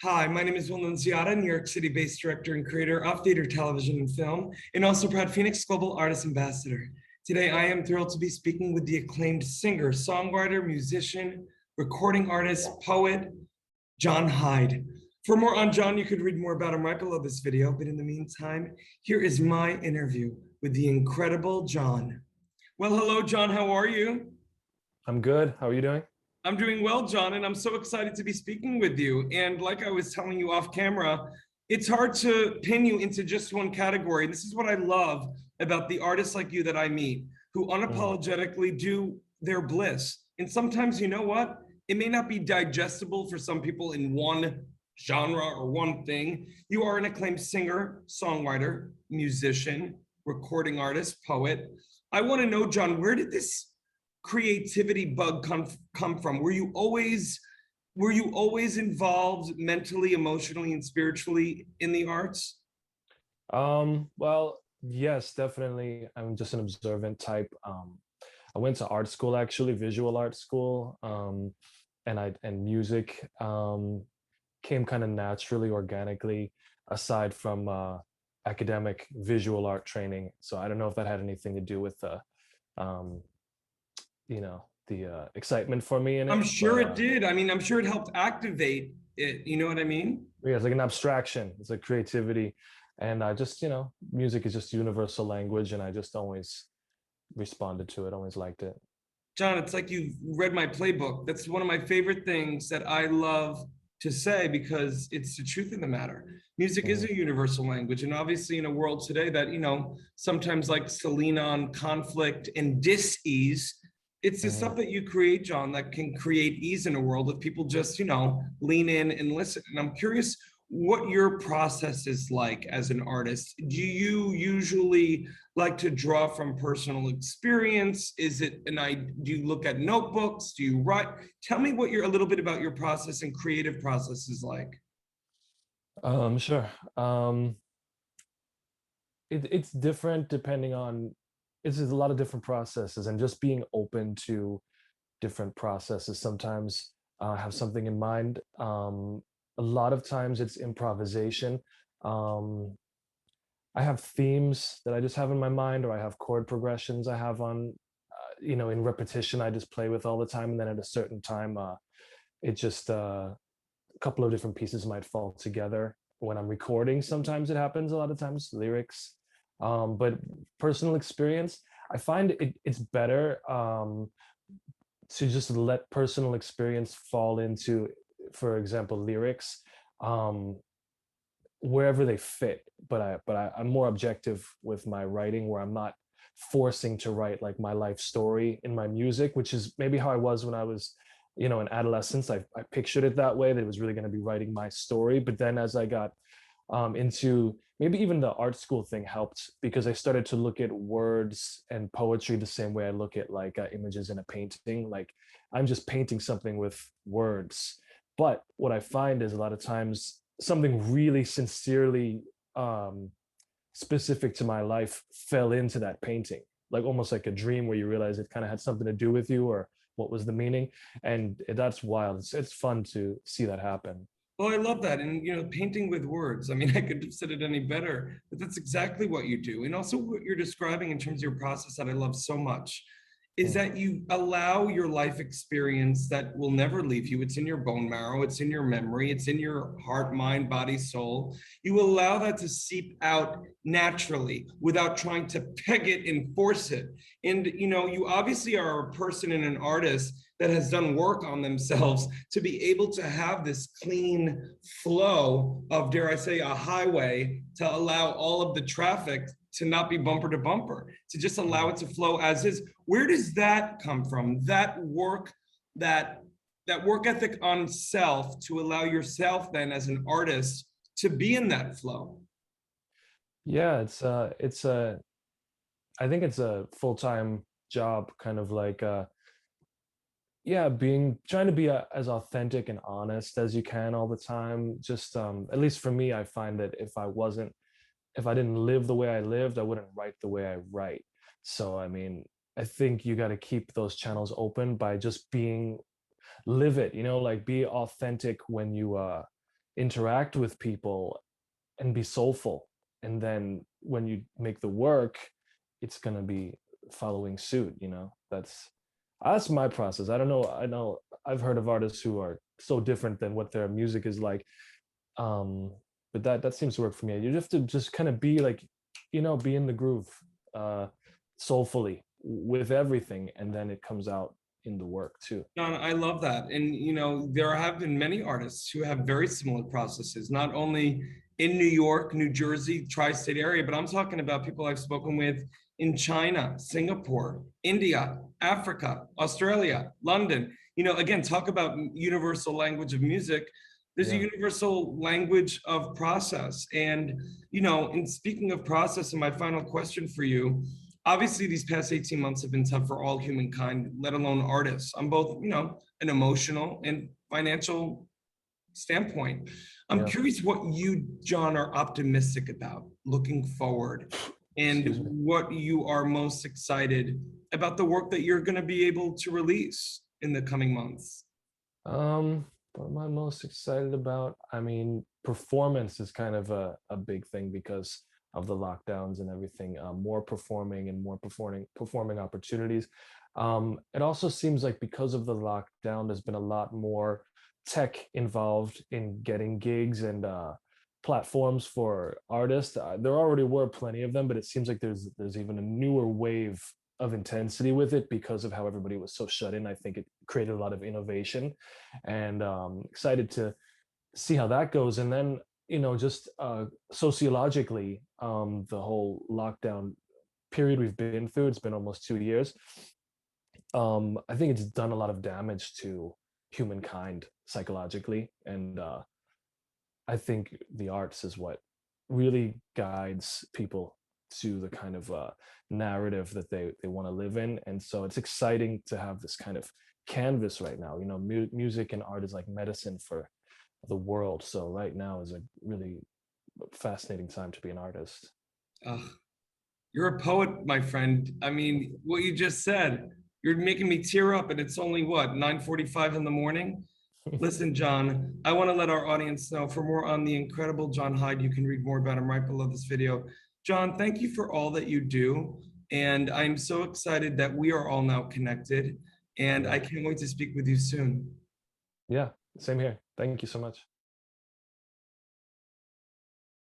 Hi, my name is Will Nunziata, New York City-based director and creator of theater, television, and film, and also proud Phoenix Global Artist Ambassador. Today, I am thrilled to be speaking with the acclaimed singer, songwriter, musician, recording artist, poet, John Hyde. For more on John, you could read more about him right below this video, but in the meantime, here is my interview with the incredible John. Well, hello, John, how are you? I'm good. How are you doing? I'm doing well, John, and I'm so excited to be speaking with you. And like I was telling you off camera, it's hard to pin you into just one category. This is what I love about the artists like you that I meet who Mm, unapologetically do their bliss. And sometimes, you know what? It may not be digestible for some people in one genre or one thing. You are an acclaimed singer, songwriter, musician, recording artist, poet. I want to know, John, where did this creativity bug come from? Were you always involved mentally, emotionally, and spiritually in the arts? well, yes, definitely. I'm just an observant type. I went to art school, actually, visual art school, and music came kind of naturally, organically, aside from academic visual art training. So I don't know if that had anything to do with um, the excitement for me in I'm it, sure but it did. I mean, I'm sure it helped activate it. You know what I mean? yeah, it's like an abstraction. It's like creativity, and I just, music is just universal language, and I just always responded to it. Always liked it. John, it's like you've read my playbook. That's one of my favorite things that I love to say because it's the truth of the matter. Music is Mm, a universal language. And obviously, in a world today that, sometimes like Selena on conflict and dis-ease, it's the stuff mhm. that you create, John, that can create ease in a world if people just, lean in and listen. And I'm curious what your process is like as an artist. Do you usually like to draw from personal experience? Is it an I do you look at notebooks? Do you write? Tell me what you're a little bit about your process and creative process is like. Sure. It's different depending on. It's just a lot of different processes, and just being open to different processes. Sometimes I have something in mind. A lot of times it's improvisation. Um, I have themes that I just have in my mind, or I have chord progressions I have on, in repetition. I just play with all the time, and then at a certain time, it just a couple of different pieces might fall together. When I'm recording, sometimes it happens. A lot of times, lyrics, but personal experience, I find it's better to just let personal experience fall into, for example, lyrics. Um, Wherever they fit, I'm more objective with my writing, where I'm not forcing to write like my life story in my music, which is maybe how I was when I was, in adolescence. I pictured it that way, that it was really going to be writing my story. But then as I got into, maybe even the art school thing helped, because I started to look at words and poetry the same way I look at like images in a painting. Like, I'm just painting something with words. But what I find is, a lot of times, something really sincerely um, specific to my life fell into that painting, like almost like a dream, where you realize it kind of had something to do with you, or what was the meaning. And that's wild. It's fun to see that happen. Well, I love that. And, painting with words. I mean, I could have said it any better, but that's exactly what you do. And also, what you're describing in terms of your process that I love so much is Mm, that you allow your life experience that will never leave you. It's in your bone marrow, it's in your memory, it's in your heart, mind, body, soul. You allow that to seep out naturally without trying to peg it and force it. And, you obviously are a person and an artist that has done work on themselves to be able to have this clean flow of, dare I say, a highway to allow all of the traffic to not be bumper to bumper, to just allow mm. it to flow as is. Where does that come from? That work, that that work ethic on self to allow yourself then as an artist to be in that flow. Yeah, it's a I think it's a full-time job, kind of like yeah, being trying to be as authentic and honest as you can all the time. Just at least for me, I find that if I didn't live the way I lived, I wouldn't write the way I write. So I mean, I think you got to keep those channels open by just being, live it, like be authentic when you interact with people and be soulful. And then when you make the work, it's gonna be following suit, you know? That's my process. I don't know. I know I've heard of artists who are so different than what their music is like. Um, but that seems to work for me. You have to just kind of be like, you know, be in the groove, uh, soulfully with everything, and then it comes out in the work too. John, I love that. And, you know, there have been many artists who have very similar processes, not only in New York, New Jersey, tri-state area, but I'm talking about people I've spoken with in China, Singapore, India, Africa, Australia, London. You know, again, talk about universal language of music. There's a Yeah. universal language of process. And, you know, in speaking of process, and my final question for you, obviously these past 18 months have been tough for all humankind, let alone artists, on both, you know, an emotional and financial standpoint. I'm Yeah. curious what you, John, are optimistic about looking forward, and Excuse me. what you are most excited about the work that you're going to be able to release in the coming months. What am I most excited about? I mean, performance is kind of a big thing because of the lockdowns and everything. More performing and more performing opportunities. It also seems like because of the lockdown, there's been a lot more tech involved in getting gigs and platforms for artists. There already were plenty of them, but it seems like there's even a newer wave of intensity with it because of how everybody was so shut in. I think it created a lot of innovation, and excited to see how that goes. And then, you know, just sociologically, the whole lockdown period we've been through, it's been almost 2 years. I think it's done a lot of damage to humankind psychologically, and I think the arts is what really guides people to the kind of narrative that they want to live in. And so it's exciting to have this kind of canvas right now. You know, music and art is like medicine for the world. So right now is a really fascinating time to be an artist. Ugh, you're a poet, my friend. I mean, what you just said, you're making me tear up, and it's only what, 9:45 in the morning? Listen, John, I want to let our audience know, for more on the incredible John Hyde, you can read more about him right below this video. John, thank you for all that you do. And I'm so excited that we are all now connected. And Yeah. I can't wait to speak with you soon. Yeah. Same here. Thank you so much.